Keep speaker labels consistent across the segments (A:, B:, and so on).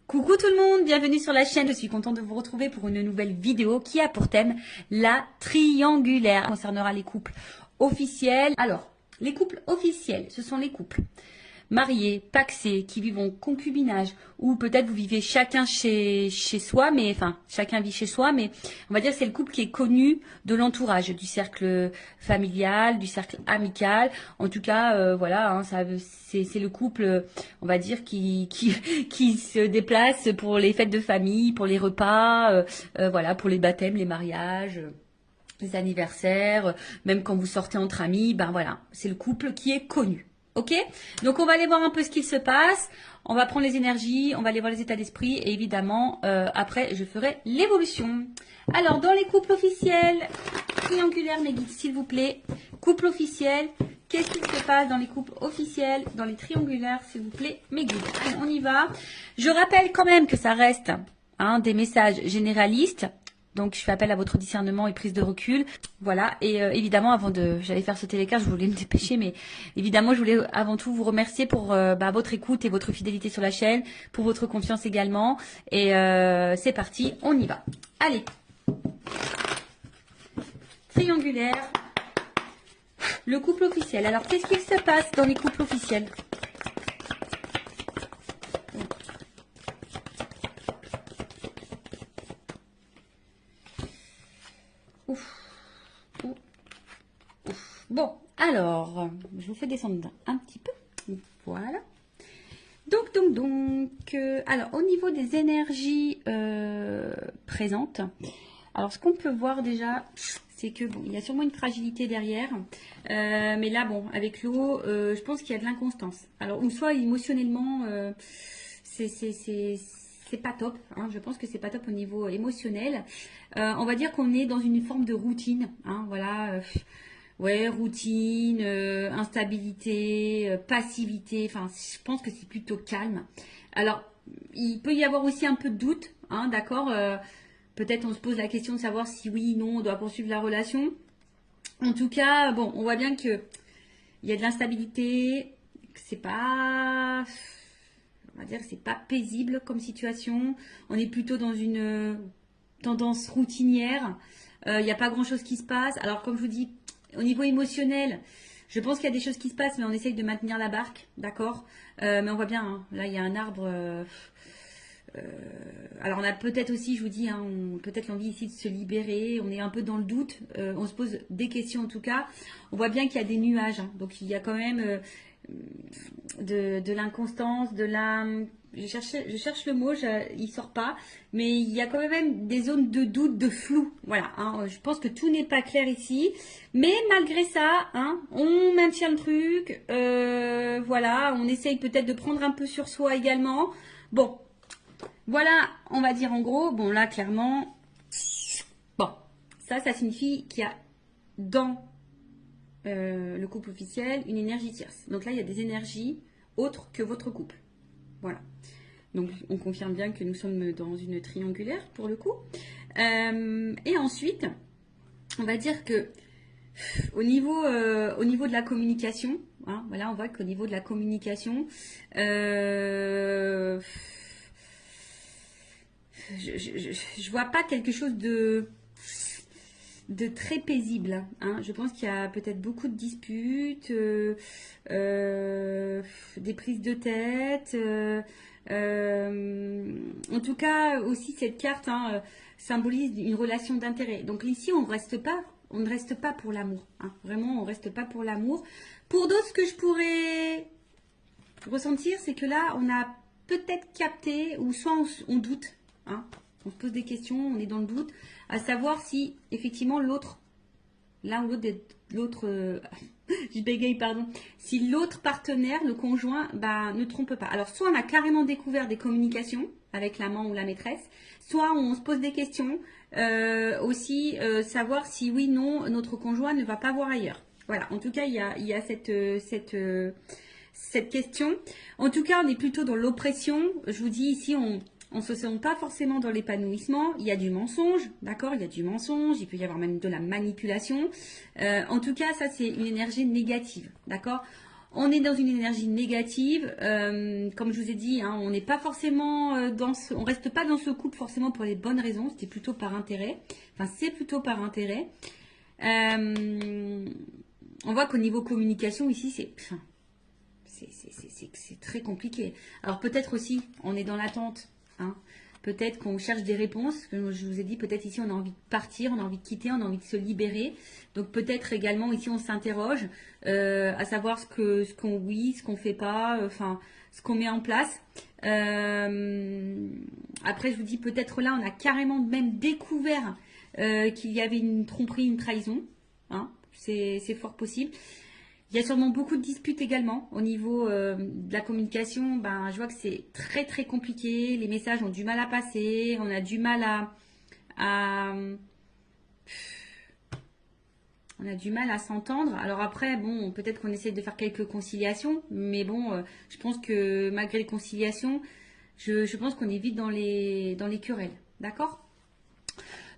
A: Coucou tout le monde, bienvenue sur la chaîne. Je suis contente de vous retrouver pour une nouvelle vidéo qui a pour thème la triangulaire. Elle concernera les couples officiels. Alors, les couples officiels, ce sont les couples mariés, pacsés, qui vivent en concubinage, ou peut-être vous vivez chacun chez soi, mais enfin chacun vit chez soi, mais on va dire que c'est le couple qui est connu de l'entourage, du cercle familial, du cercle amical. En tout cas, voilà, hein, c'est le couple, on va dire, qui se déplace pour les fêtes de famille, pour les repas, voilà, pour les baptêmes, les mariages. Les anniversaires, même quand vous sortez entre amis, ben voilà, c'est le couple qui est connu. Ok? Donc on va aller voir un peu ce qu'il se passe. On va prendre les énergies, on va aller voir les états d'esprit et évidemment, après, je ferai l'évolution. Alors, dans les couples officiels, triangulaire, mes guides, s'il vous plaît. Couple officiel, qu'est-ce qui se passe dans les couples officiels, dans les triangulaires, s'il vous plaît, mes guides. Allez, on y va. Je rappelle quand même que ça reste des messages généralistes. Donc, je fais appel à votre discernement et prise de recul. Voilà. Et évidemment, j'allais faire sauter les cartes, je voulais me dépêcher, mais évidemment, je voulais avant tout vous remercier pour votre écoute et votre fidélité sur la chaîne, pour votre confiance également. Et c'est parti, on y va. Allez. Triangulaire. Le couple officiel. Alors, qu'est-ce qu'il se passe dans les couples officiels ? Bon, alors, je vous fais descendre un petit peu. Voilà. Donc, alors, au niveau des énergies présentes, alors, ce qu'on peut voir déjà, c'est que, bon, il y a sûrement une fragilité derrière. Mais là, bon, avec l'eau, je pense qu'il y a de l'inconstance. Alors, ou soit émotionnellement, c'est pas top. Hein, je pense que c'est pas top au niveau émotionnel. On va dire qu'on est dans une forme de routine. Hein, voilà. Ouais, routine, instabilité, passivité. Enfin, je pense que c'est plutôt calme. Alors, il peut y avoir aussi un peu de doute. Hein, d'accord. Peut-être on se pose la question de savoir si oui, non, on doit poursuivre la relation. En tout cas, bon, on voit bien que il y a de l'instabilité. Que c'est pas, on va dire, que c'est pas paisible comme situation. On est plutôt dans une tendance routinière. Il n'y a pas grand-chose qui se passe. Alors, comme je vous dis, au niveau émotionnel, je pense qu'il y a des choses qui se passent, mais on essaye de maintenir la barque, d'accord. Mais on voit bien, hein, là, il y a un arbre. Alors, on a peut-être aussi, je vous dis, hein, peut-être l'envie ici de se libérer. On est un peu dans le doute. On se pose des questions, en tout cas. On voit bien qu'il y a des nuages. Hein, donc, il y a quand même de l'inconstance, de la... Je cherche le mot, il sort pas, mais il y a quand même des zones de doute, de flou. Voilà, hein, je pense que tout n'est pas clair ici, mais malgré ça, hein, on maintient le truc. Voilà, on essaye peut-être de prendre un peu sur soi également. Bon, voilà, on va dire en gros. Bon, là, clairement, bon, ça signifie qu'il y a dans le couple officiel une énergie tierce. Donc là, il y a des énergies autres que votre couple. Voilà. Donc, on confirme bien que nous sommes dans une triangulaire pour le coup. Et ensuite, on va dire que au niveau de la communication, hein, voilà, on voit qu'au niveau de la communication, je vois pas quelque chose de très paisible. Hein. Je pense qu'il y a peut-être beaucoup de disputes, des prises de tête. En tout cas, aussi cette carte symbolise une relation d'intérêt. Donc ici, on ne reste pas pour l'amour. Hein. Vraiment, on ne reste pas pour l'amour. Pour d'autres, ce que je pourrais ressentir, c'est que là, on a peut-être capté, ou soit on doute. Hein. On se pose des questions, on est dans le doute, à savoir si effectivement l'autre, l'un ou l'autre, je bégaye, pardon, si l'autre partenaire, le conjoint, ne trompe pas. Alors, soit on a carrément découvert des communications avec l'amant ou la maîtresse, soit on se pose des questions, aussi savoir si oui, non, notre conjoint ne va pas voir ailleurs. Voilà, en tout cas, il y a cette question. En tout cas, on est plutôt dans l'oppression. Je vous dis ici, on ne se sent pas forcément dans l'épanouissement. Il y a du mensonge, d'accord. Il y a du mensonge, il peut y avoir même de la manipulation. En tout cas, ça, c'est une énergie négative, d'accord. On est dans une énergie négative, comme je vous ai dit, hein, on n'est pas forcément on reste pas dans ce couple forcément pour les bonnes raisons, c'était plutôt par intérêt. Enfin, c'est plutôt par intérêt. On voit qu'au niveau communication ici, c'est très compliqué. Alors peut-être aussi, on est dans l'attente, hein. Peut-être qu'on cherche des réponses. Comme je vous ai dit, peut-être ici on a envie de partir, on a envie de quitter, on a envie de se libérer. Donc peut-être également ici on s'interroge à savoir ce qu'on fait pas, enfin ce qu'on met en place. Après je vous dis peut-être là on a carrément même découvert qu'il y avait une tromperie, une trahison. Hein, c'est fort possible. Il y a sûrement beaucoup de disputes également au niveau de la communication. Ben, je vois que c'est très très compliqué. Les messages ont du mal à passer. On a du mal on a du mal à s'entendre. Alors après, bon, peut-être qu'on essaie de faire quelques conciliations, mais bon, je pense que malgré les conciliations, je pense qu'on est vite dans les querelles. D'accord?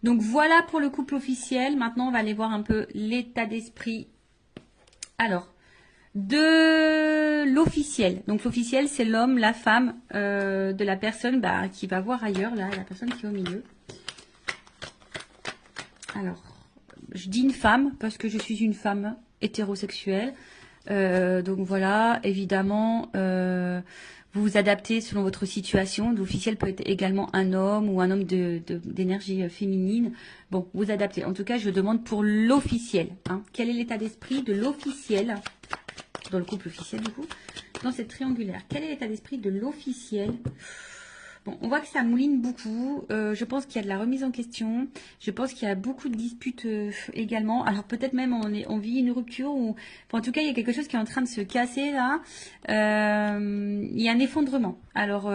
A: Donc voilà pour le couple officiel. Maintenant, on va aller voir un peu l'état d'esprit. Alors, de l'officiel. Donc l'officiel, c'est l'homme, la femme de la personne qui va voir ailleurs, là, la personne qui est au milieu. Alors, je dis une femme parce que je suis une femme hétérosexuelle. Donc voilà, évidemment, vous vous adaptez selon votre situation. L'officiel peut être également un homme ou un homme d'énergie féminine. Bon, vous adaptez. En tout cas, je demande pour l'officiel. Hein. Quel est l'état d'esprit de l'officiel dans le couple officiel, du coup, dans cette triangulaire? Quel est l'état d'esprit de l'officiel? Bon, on voit que ça mouline beaucoup. Je pense qu'il y a de la remise en question. Je pense qu'il y a beaucoup de disputes également. Alors peut-être même on vit une rupture ou, enfin, en tout cas, il y a quelque chose qui est en train de se casser là. Il y a un effondrement. Alors,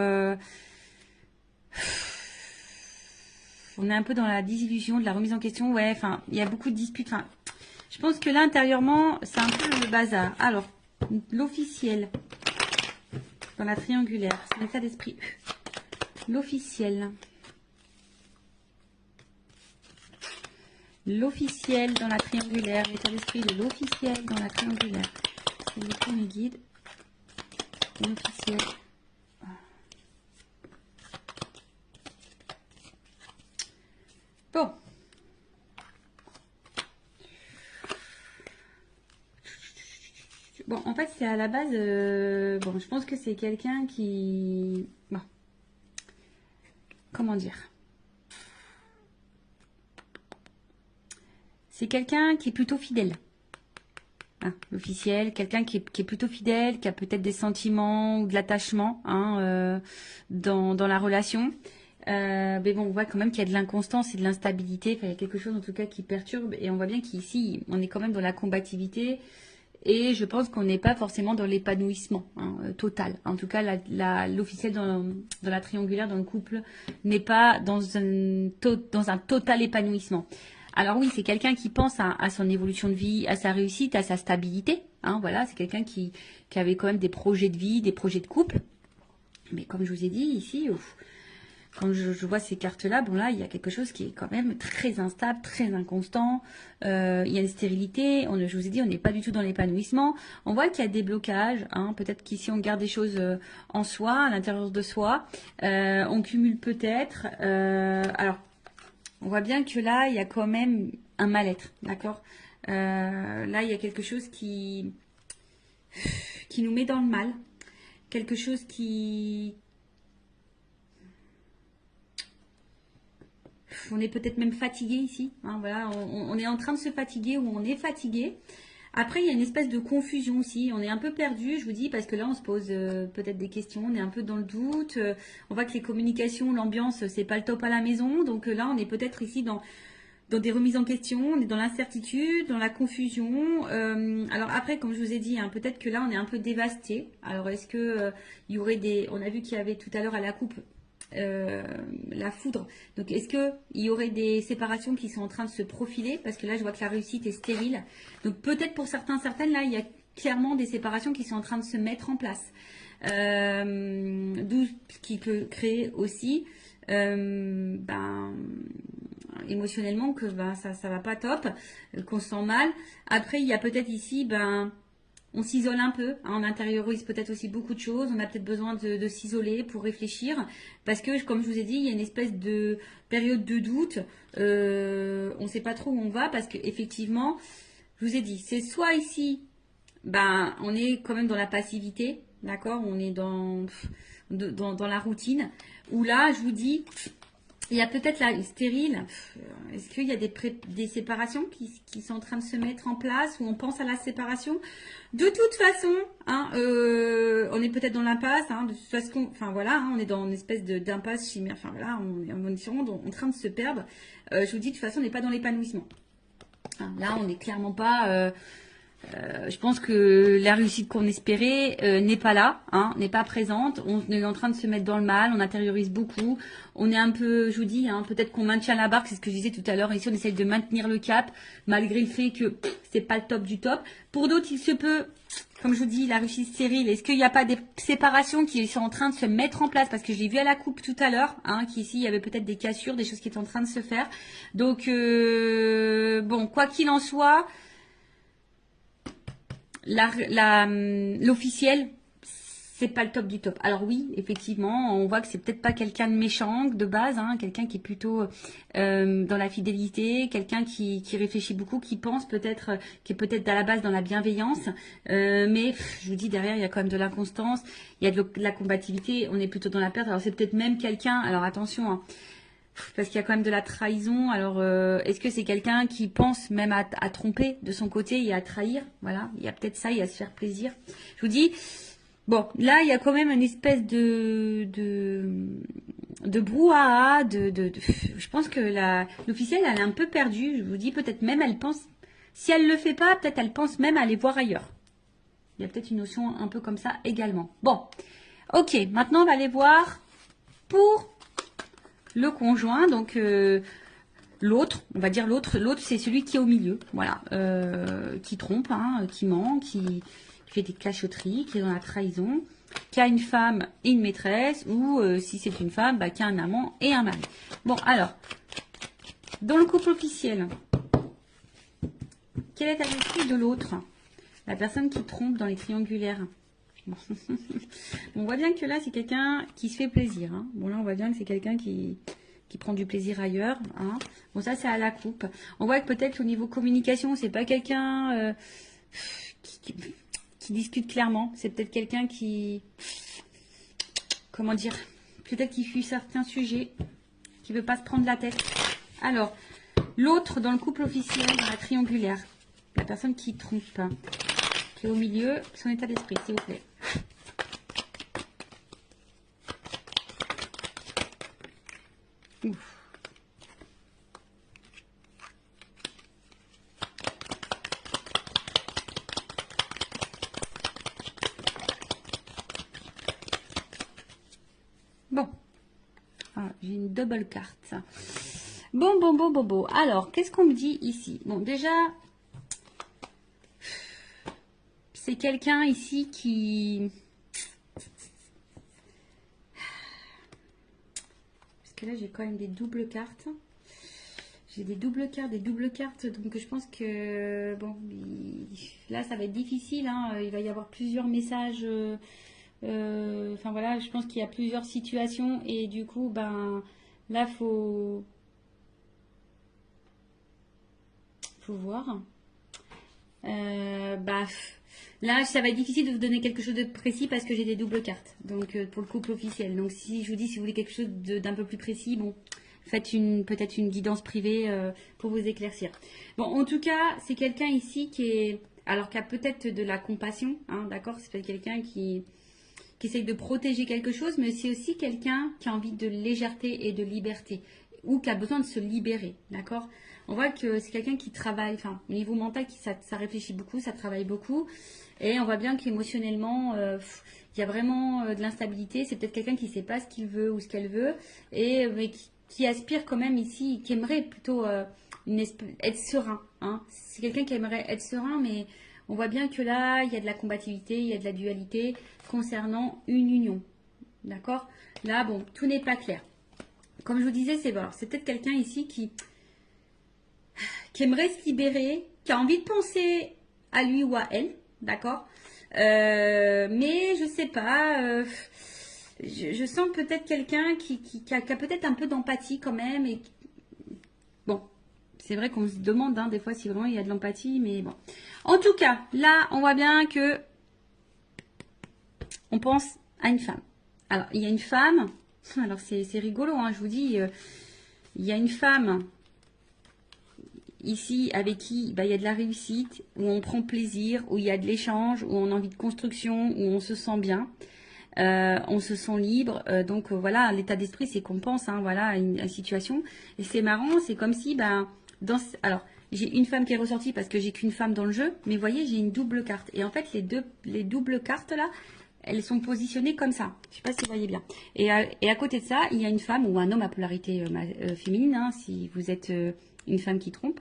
A: on est un peu dans la désillusion, de la remise en question. Ouais, enfin, il y a beaucoup de disputes. Enfin, je pense que là, intérieurement, c'est un peu le bazar. Alors, l'officiel dans la triangulaire, c'est l'état d'esprit. L'officiel. L'officiel dans la triangulaire, l'état d'esprit de l'officiel dans la triangulaire. C'est le premier guide. L'officiel. Bon. Bon, en fait, c'est à la base... bon, je pense que c'est quelqu'un qui... Bon. Comment dire? C'est quelqu'un qui est plutôt fidèle. Hein, l'officiel, quelqu'un qui est plutôt fidèle, qui a peut-être des sentiments ou de l'attachement hein, dans la relation. Mais bon, on voit quand même qu'il y a de l'inconstance et de l'instabilité. Enfin, il y a quelque chose en tout cas qui perturbe. Et on voit bien qu'ici, on est quand même dans la combativité. Et je pense qu'on n'est pas forcément dans l'épanouissement hein, total. En tout cas, l'officiel dans la triangulaire, dans le couple, n'est pas dans un total épanouissement. Alors oui, c'est quelqu'un qui pense à son évolution de vie, à sa réussite, à sa stabilité. Hein, voilà, c'est quelqu'un qui avait quand même des projets de vie, des projets de couple. Mais comme je vous ai dit ici, quand je vois ces cartes-là, bon là, il y a quelque chose qui est quand même très instable, très inconstant. Il y a une stérilité. Je vous ai dit, on n'est pas du tout dans l'épanouissement. On voit qu'il y a des blocages. Hein, peut-être qu'ici, on garde des choses en soi, à l'intérieur de soi. On cumule peut-être. Alors, on voit bien que là, il y a quand même un mal-être. D'accord là, il y a quelque chose qui nous met dans le mal. Quelque chose qui... On est peut-être même fatigué ici. Hein, voilà, on est en train de se fatiguer ou on est fatigué. Après, il y a une espèce de confusion aussi. On est un peu perdu, je vous dis, parce que là, on se pose peut-être des questions. On est un peu dans le doute. On voit que les communications, l'ambiance, c'est pas le top à la maison. Donc là, on est peut-être ici dans des remises en question. On est dans l'incertitude, dans la confusion. Alors après, comme je vous ai dit, hein, peut-être que là, on est un peu dévasté. Alors, est-ce que il y aurait des... On a vu qu'il y avait tout à l'heure à la coupe la foudre. Donc, est-ce qu'il y aurait des séparations qui sont en train de se profiler? Parce que là, je vois que la réussite est stérile. Donc, peut-être pour certaines, là, il y a clairement des séparations qui sont en train de se mettre en place. D'où ce qui peut créer aussi émotionnellement que ça va pas top, qu'on se sent mal. Après, il y a peut-être ici, on s'isole un peu, hein, on intériorise peut-être aussi beaucoup de choses, on a peut-être besoin de s'isoler pour réfléchir, parce que comme je vous ai dit, il y a une espèce de période de doute, on ne sait pas trop où on va, parce qu'effectivement, je vous ai dit, c'est soit ici, ben, on est quand même dans la passivité, d'accord, on est dans la routine, où là, je vous dis, il y a peut-être là, stérile. Est-ce qu'il y a des séparations qui sont en train de se mettre en place, ou on pense à la séparation? De toute façon, hein, on est peut-être dans l'impasse. Hein, de toute façon, enfin voilà, hein, on est dans une espèce d'impasse chimère. Enfin voilà, on est sûrement en train de se perdre. Je vous dis, de toute façon, on n'est pas dans l'épanouissement. Hein, là, on n'est clairement pas. Je pense que la réussite qu'on espérait n'est pas là, hein, n'est pas présente. On est en train de se mettre dans le mal, on intériorise beaucoup. On est un peu, je vous dis, hein, peut-être qu'on maintient la barque, c'est ce que je disais tout à l'heure. Ici, on essaye de maintenir le cap, malgré le fait que c'est pas le top du top. Pour d'autres, il se peut, comme je vous dis, la réussite stérile. Est-ce qu'il n'y a pas des séparations qui sont en train de se mettre en place? Parce que je l'ai vu à la coupe tout à l'heure, hein, qu'ici, il y avait peut-être des cassures, des choses qui étaient en train de se faire. Donc, bon, quoi qu'il en soit, l'officiel, c'est pas le top du top. Alors oui, effectivement, on voit que c'est peut-être pas quelqu'un de méchant de base, hein, quelqu'un qui est plutôt dans la fidélité, quelqu'un qui réfléchit beaucoup, qui pense peut-être, qui est peut-être à la base dans la bienveillance, mais je vous dis, derrière, il y a quand même de l'inconstance, il y a de la combativité, on est plutôt dans la perte. Alors c'est peut-être même quelqu'un, alors attention, hein, parce qu'il y a quand même de la trahison. Alors, est-ce que c'est quelqu'un qui pense même à tromper de son côté et à trahir? Voilà, il y a peut-être ça, il y a se faire plaisir. Je vous dis, bon, là, il y a quand même une espèce de brouhaha, je pense que l'officielle, elle est un peu perdue. Je vous dis, peut-être même, elle pense, si elle le fait pas, peut-être elle pense même à aller voir ailleurs. Il y a peut-être une notion un peu comme ça également. Bon, ok, maintenant, on va aller voir pour le conjoint, donc l'autre, on va dire l'autre c'est celui qui est au milieu, voilà, qui trompe, hein, qui ment, qui fait des cachotteries, qui est dans la trahison, qui a une femme et une maîtresse, ou si c'est une femme, bah, qui a un amant et un mari. Bon, alors, dans le couple officiel, quelle est l'attitude de l'autre? La personne qui trompe dans les triangulaires. Bon. On voit bien que là, c'est quelqu'un qui se fait plaisir. Hein. Bon, là, on voit bien que c'est quelqu'un qui prend du plaisir ailleurs. Hein. Bon, ça, c'est à la coupe. On voit que peut-être au niveau communication, c'est pas quelqu'un qui discute clairement. C'est peut-être quelqu'un qui... Comment dire? Peut-être qui fuit certains sujets, qui veut pas se prendre la tête. Alors, l'autre dans le couple officiel, dans la triangulaire, la personne qui trompe, qui est au milieu, son état d'esprit, s'il vous plaît. Ouf. Bon. Ah, j'ai une double carte. Bon. Alors, qu'est-ce qu'on me dit ici? Bon, déjà, c'est quelqu'un ici qui... Parce que là, j'ai quand même des doubles cartes. J'ai des doubles cartes. Donc, je pense que... Bon, là, ça va être difficile. Hein, il va y avoir plusieurs messages... Enfin, voilà, je pense qu'il y a plusieurs situations. Et du coup, ben... Là, faut voir. Bah... Là, ça va être difficile de vous donner quelque chose de précis parce que j'ai des doubles cartes. Donc, pour le couple officiel. Donc, si je vous dis, si vous voulez quelque chose d'un peu plus précis, bon, faites peut-être une guidance privée pour vous éclaircir. Bon, en tout cas, c'est quelqu'un ici qui a peut-être de la compassion, hein, d'accord? C'est peut-être quelqu'un qui essaye de protéger quelque chose, mais c'est aussi quelqu'un qui a envie de légèreté et de liberté, ou qui a besoin de se libérer, d'accord? On voit que c'est quelqu'un qui travaille, enfin, au niveau mental, ça réfléchit beaucoup, ça travaille beaucoup. Et on voit bien qu'émotionnellement, il y a vraiment de l'instabilité. C'est peut-être quelqu'un qui ne sait pas ce qu'il veut ou ce qu'elle veut. Mais qui aspire quand même ici, qui aimerait plutôt être serein. Hein. C'est quelqu'un qui aimerait être serein, mais on voit bien que là, il y a de la combativité, il y a de la dualité concernant une union. D'accord? Là, bon, tout n'est pas clair. Comme je vous disais, c'est peut-être quelqu'un ici qui aimerait se libérer, qui a envie de penser à lui ou à elle, d'accord? Mais je sais pas. Je sens peut-être quelqu'un qui a peut-être un peu d'empathie quand même. Et bon, c'est vrai qu'on se demande des fois si vraiment il y a de l'empathie, mais bon. En tout cas, là, on voit bien que on pense à une femme. Alors, il y a une femme. Alors, c'est rigolo, je vous dis. Il y a une femme ici avec qui il y a de la réussite, où on prend plaisir, où il y a de l'échange, où on a envie de construction, où on se sent bien. On se sent libre, donc voilà, l'état d'esprit c'est qu'on pense, voilà, à une situation. Et c'est marrant, c'est comme si, alors j'ai une femme qui est ressortie parce que j'ai qu'une femme dans le jeu, mais vous voyez, j'ai une double carte. Et en fait, les doubles cartes là, elles sont positionnées comme ça. Je sais pas si vous voyez bien. Et à côté de ça, il y a une femme ou un homme à polarité féminine, si vous êtes une femme qui trompe.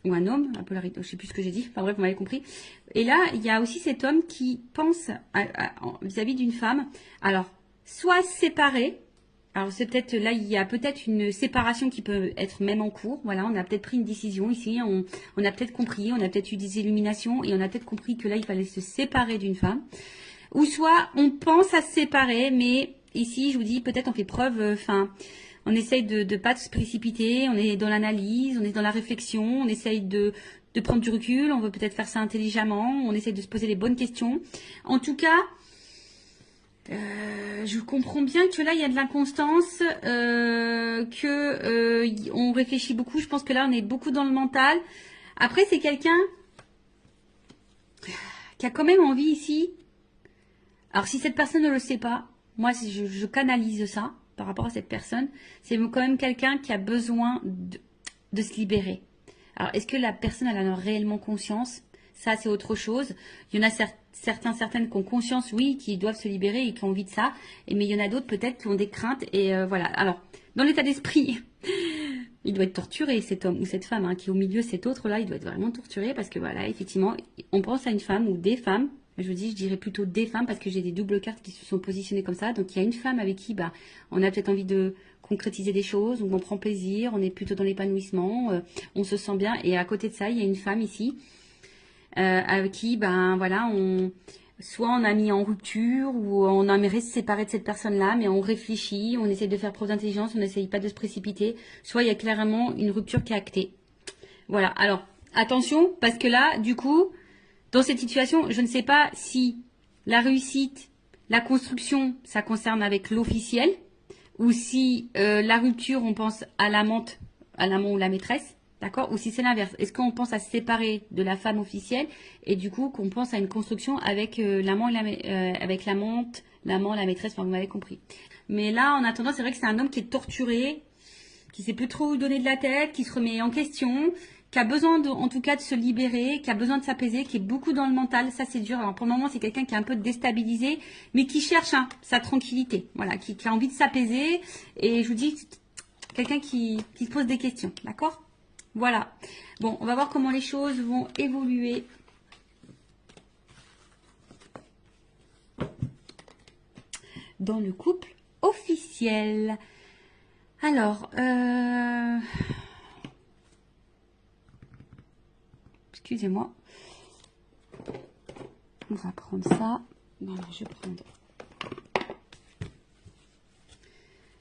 A: Ou un homme, à polarité, je sais plus ce que j'ai dit, enfin bref, vous m'avez compris. Et là, il y a aussi cet homme qui pense vis-à-vis d'une femme, alors, soit séparé, alors c'est peut-être, là, il y a peut-être une séparation qui peut être même en cours, voilà, on a peut-être pris une décision ici, on a peut-être compris, on a peut-être eu des illuminations, et on a peut-être compris que là, il fallait se séparer d'une femme, ou soit on pense à se séparer, mais ici, je vous dis, peut-être on fait preuve, on essaye de ne pas se précipiter, on est dans l'analyse, on est dans la réflexion, on essaye de prendre du recul, on veut peut-être faire ça intelligemment, on essaye de se poser les bonnes questions. En tout cas, je comprends bien que là, il y a de l'inconstance, on réfléchit beaucoup. Je pense que là, on est beaucoup dans le mental. Après, c'est quelqu'un qui a quand même envie ici. Alors, si cette personne ne le sait pas, moi, je canalise ça par rapport à cette personne, c'est quand même quelqu'un qui a besoin de se libérer. Alors, est-ce que la personne elle en a réellement conscience? Ça, c'est autre chose. Il y en a certaines qui ont conscience, oui, qui doivent se libérer et qui ont envie de ça. Mais il y en a d'autres peut-être qui ont des craintes. Et voilà. Alors, dans l'état d'esprit, il doit être torturé, cet homme ou cette femme qui est au milieu, cet autre-là, il doit être vraiment torturé parce que voilà, effectivement, on pense à une femme ou des femmes. Je dirais plutôt des femmes parce que j'ai des doubles cartes qui se sont positionnées comme ça. Donc, il y a une femme avec qui on a peut-être envie de concrétiser des choses, on prend plaisir, on est plutôt dans l'épanouissement, on se sent bien. Et à côté de ça, il y a une femme ici avec qui, voilà, soit on a mis en rupture ou on aimerait se séparer de cette personne-là, mais on réfléchit, on essaie de faire preuve d'intelligence, on n'essaye pas de se précipiter. Soit il y a clairement une rupture qui est actée. Voilà. Alors, attention, parce que là, du coup, dans cette situation, je ne sais pas si la réussite, la construction, ça concerne avec l'officiel, ou si la rupture, on pense à l'amant ou la maîtresse, d'accord? Ou si c'est l'inverse. Est-ce qu'on pense à se séparer de la femme officielle et du coup qu'on pense à une construction avec l'amant avec l'amante, l'amant, la maîtresse, enfin vous m'avez compris. Mais là, en attendant, c'est vrai que c'est un homme qui est torturé, qui sait plus trop où donner de la tête, qui se remet en question, qui a besoin en tout cas de se libérer, qui a besoin de s'apaiser, qui est beaucoup dans le mental. Ça, c'est dur. Alors, pour le moment, c'est quelqu'un qui est un peu déstabilisé, mais qui cherche sa tranquillité. Voilà, qui a envie de s'apaiser. Et je vous dis, quelqu'un qui se pose des questions. D'accord? Voilà. Bon, on va voir comment les choses vont évoluer. Dans le couple officiel. Alors, excusez-moi. On va prendre ça. Voilà, je vais prendre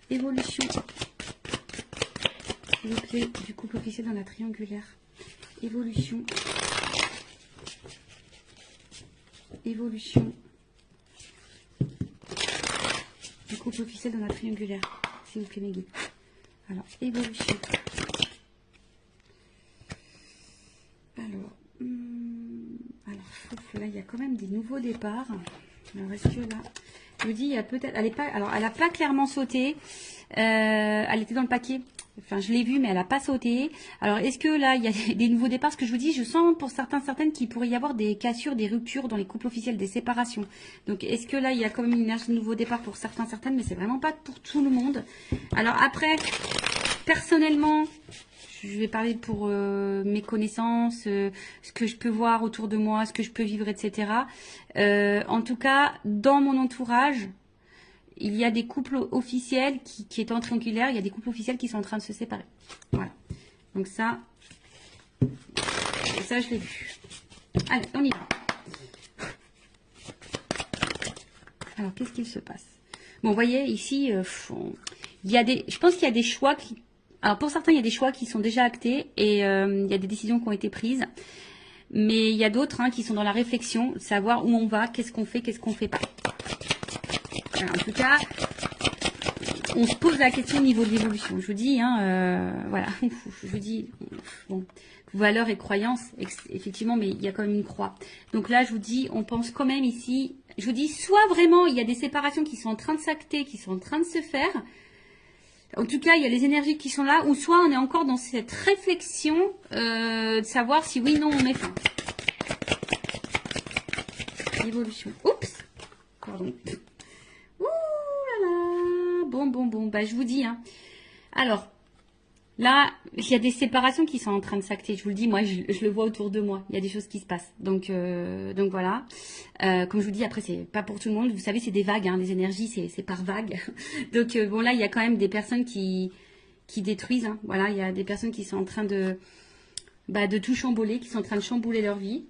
A: évolution, s'il vous plaît, du couple officiel dans la triangulaire. Évolution. Évolution du couple officiel dans la triangulaire. S'il vous plaît, mes guides. Alors, évolution. Là, il y a quand même des nouveaux départs. Alors, est-ce que là, je vous dis, il y a peut-être, elle n'a pas clairement sauté. Elle était dans le paquet. Enfin, je l'ai vue, mais elle n'a pas sauté. Alors, est-ce que là, il y a des nouveaux départs? Ce que je vous dis, je sens pour certaines qu'il pourrait y avoir des cassures, des ruptures dans les couples officiels, des séparations. Donc, est-ce que là, il y a quand même une énergie de nouveau départ pour certaines, mais c'est vraiment pas pour tout le monde. Alors, après, personnellement, je vais parler pour mes connaissances, ce que je peux voir autour de moi, ce que je peux vivre, etc. En tout cas, dans mon entourage, il y a des couples officiels qui étaient en triangulaire, il y a des couples officiels qui sont en train de se séparer. Voilà. Donc ça je l'ai vu. Allez, on y va. Alors, qu'est-ce qu'il se passe? Bon, vous voyez, ici, il y a je pense qu'il y a des choix qui... Alors, pour certains, il y a des choix qui sont déjà actés et il y a des décisions qui ont été prises. Mais il y a d'autres qui sont dans la réflexion, savoir où on va, qu'est-ce qu'on fait pas. Alors, en tout cas, on se pose la question au niveau de l'évolution. Je vous dis, voilà, je vous dis, bon, valeurs et croyances, effectivement, mais il y a quand même une croix. Donc là, je vous dis, on pense quand même ici, je vous dis, soit vraiment, il y a des séparations qui sont en train de s'acter, qui sont en train de se faire. En tout cas, il y a les énergies qui sont là, ou soit on est encore dans cette réflexion de savoir si oui, non, on met fin. Évolution. Oups. Pardon. Ouh là là. Bon. Bah, je vous dis. Alors, là, il y a des séparations qui sont en train de s'acter. Je vous le dis, moi, je le vois autour de moi. Il y a des choses qui se passent. Donc voilà. Comme je vous dis, après, c'est pas pour tout le monde. Vous savez, c'est des vagues. Les énergies, c'est par vagues. Donc, bon, là, il y a quand même des personnes qui détruisent. Voilà, il y a des personnes qui sont en train de tout chambouler, qui sont en train de chambouler leur vie.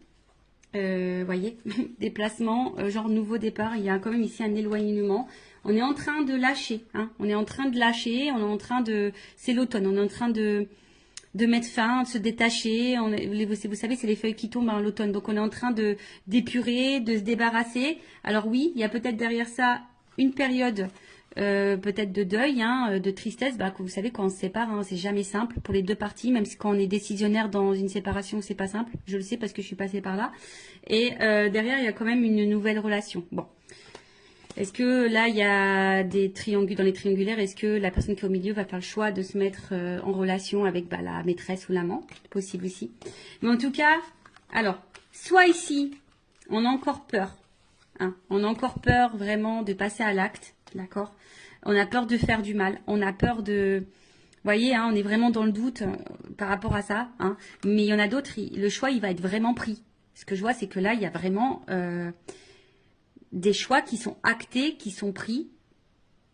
A: Voyez, déplacement, genre nouveau départ, il y a quand même ici un éloignement. On est en train de lâcher, on est en train de lâcher, on est en train de, c'est l'automne, on est en train de mettre fin, de se détacher. Vous savez, c'est les feuilles qui tombent à l'automne, donc on est en train de d'épurer, de se débarrasser. Alors oui, il y a peut-être derrière ça une période peut-être de deuil, de tristesse. Que vous savez, quand on se sépare, c'est jamais simple pour les deux parties, même si quand on est décisionnaire dans une séparation, c'est pas simple. Je le sais parce que je suis passée par là. Et derrière, il y a quand même une nouvelle relation. Bon. Est-ce que là, il y a des triangulaires, dans les triangulaires, est-ce que la personne qui est au milieu va faire le choix de se mettre en relation avec la maîtresse ou l'amant? Possible aussi. Mais en tout cas, alors, soit ici, on a encore peur. On a encore peur vraiment de passer à l'acte. D'accord? On a peur de faire du mal. On a peur de... Vous voyez, on est vraiment dans le doute par rapport à ça. Mais il y en a d'autres, le choix, il va être vraiment pris. Ce que je vois, c'est que là, il y a vraiment des choix qui sont actés, qui sont pris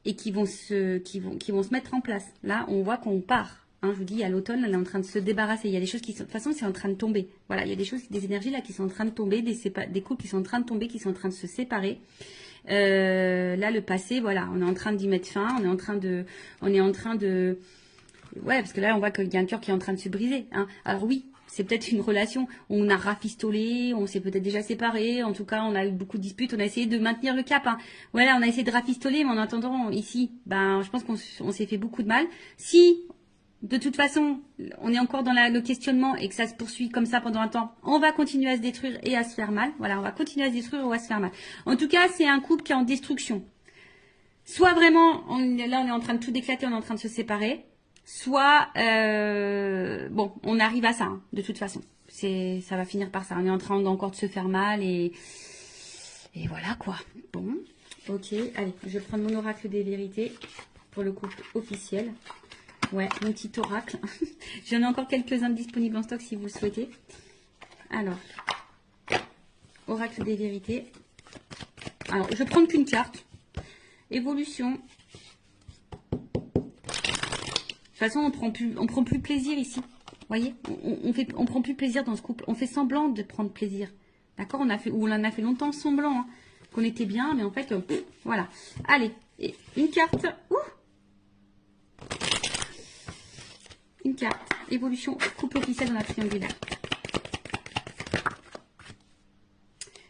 A: et qui vont se mettre en place. Là, on voit qu'on part. Je vous dis, à l'automne, elle est en train de se débarrasser. Il y a des choses qui sont... De toute façon, c'est en train de tomber. Voilà, il y a des choses, des énergies là qui sont en train de tomber, des couples qui sont en train de tomber, qui sont en train de se séparer. Là, le passé, voilà, on est en train d'y mettre fin. On est en train de... Ouais, parce que là, on voit qu'il y a un cœur qui est en train de se briser. Alors oui, c'est peut-être une relation. On a rafistolé, on s'est peut-être déjà séparés. En tout cas, on a eu beaucoup de disputes. On a essayé de maintenir le cap. Voilà, on a essayé de rafistoler, mais en attendant, ici, je pense qu'on s'est fait beaucoup de mal. Si... De toute façon, on est encore dans le questionnement et que ça se poursuit comme ça pendant un temps, on va continuer à se détruire et à se faire mal. Voilà, on va continuer à se détruire ou à se faire mal. En tout cas, c'est un couple qui est en destruction. Soit vraiment, là, on est en train de tout éclater, on est en train de se séparer. Soit, bon, on arrive à ça, de toute façon. Ça va finir par ça. On est en train encore de se faire mal et voilà quoi. Bon, ok. Allez, je vais prendre mon oracle des vérités pour le couple officiel. Ouais, mon petit oracle. J'en ai encore quelques-uns disponibles en stock si vous le souhaitez. Alors, oracle des vérités. Alors, je vais prendre qu'une carte. Évolution. De toute façon, on prend plus plaisir ici. Vous voyez, on prend plus plaisir dans ce couple. On fait semblant de prendre plaisir. D'accord, on en a fait longtemps semblant qu'on était bien, mais en fait, voilà. Allez, et une carte. Ouh, une carte. Évolution couple officiel dans la triangulaire.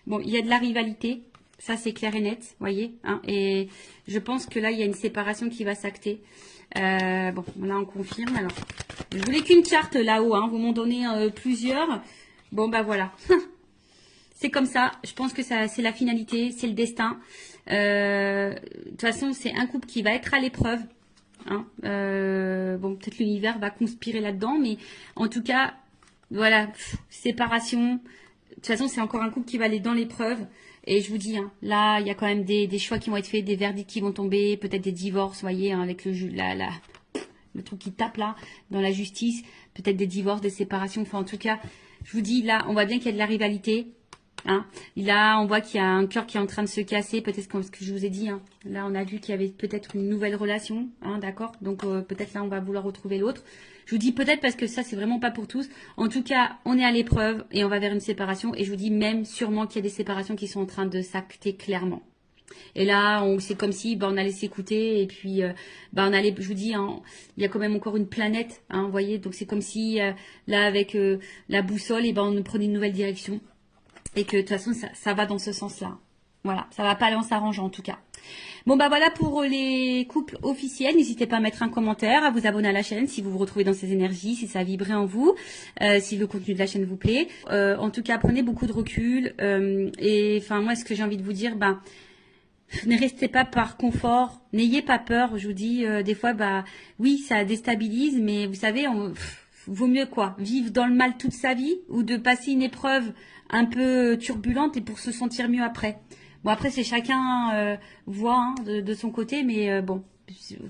A: Bon, il y a de la rivalité. Ça, c'est clair et net, vous voyez. Et je pense que là, il y a une séparation qui va s'acter. Bon, là, on confirme. Alors, je voulais qu'une carte là-haut. Vous m'en donnez plusieurs. Bon, voilà. C'est comme ça. Je pense que c'est la finalité. C'est le destin. De toute façon, c'est un couple qui va être à l'épreuve. Bon, peut-être l'univers va conspirer là-dedans, mais en tout cas, voilà, séparation. De toute façon, c'est encore un couple qui va aller dans l'épreuve. Et je vous dis, là, il y a quand même des choix qui vont être faits, des verdicts qui vont tomber, peut-être des divorces, vous voyez, avec le truc qui tape là, dans la justice, peut-être des divorces, des séparations. Enfin, en tout cas, je vous dis, là, on voit bien qu'il y a de la rivalité. Là, on voit qu'il y a un cœur qui est en train de se casser, peut-être comme ce que je vous ai dit. Là, on a vu qu'il y avait peut-être une nouvelle relation, d'accord. Donc, peut-être là, on va vouloir retrouver l'autre. Je vous dis peut-être parce que ça, c'est vraiment pas pour tous. En tout cas, on est à l'épreuve et on va vers une séparation. Et je vous dis même sûrement qu'il y a des séparations qui sont en train de s'acter clairement. Et là, c'est comme si on allait s'écouter et puis on allait, je vous dis, hein, il y a quand même encore une planète, hein, vous voyez. Donc c'est comme si là avec la boussole, et on prenait une nouvelle direction et que de toute façon ça va dans ce sens-là. Voilà, ça va pas aller en s'arrangeant en tout cas. Bon voilà pour les couples officiels. N'hésitez pas à mettre un commentaire, à vous abonner à la chaîne si vous vous retrouvez dans ces énergies, si ça a vibré en vous, si le contenu de la chaîne vous plaît. En tout cas, prenez beaucoup de recul. Et enfin moi, ce que j'ai envie de vous dire, ne restez pas par confort, n'ayez pas peur. Je vous dis, des fois, oui, ça déstabilise, mais vous savez, vaut mieux quoi, vivre dans le mal toute sa vie ou de passer une épreuve un peu turbulente et pour se sentir mieux après. Bon, après, c'est chacun voit de son côté, mais bon,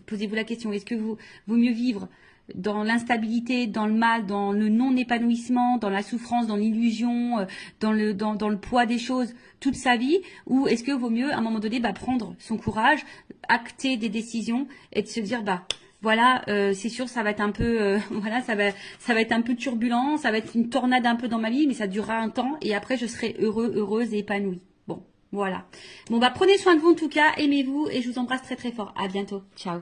A: posez-vous la question, est-ce que vaut mieux vivre dans l'instabilité, dans le mal, dans le non-épanouissement, dans la souffrance, dans l'illusion, dans le poids des choses toute sa vie, ou est-ce que vaut mieux à un moment donné prendre son courage, acter des décisions et de se dire voilà, c'est sûr, ça va être un peu, voilà, ça va être un peu turbulent, ça va être une tornade un peu dans ma vie, mais ça durera un temps et après je serai heureuse et épanouie. Bon, voilà. Bon prenez soin de vous en tout cas, aimez-vous et je vous embrasse très très fort. À bientôt, ciao.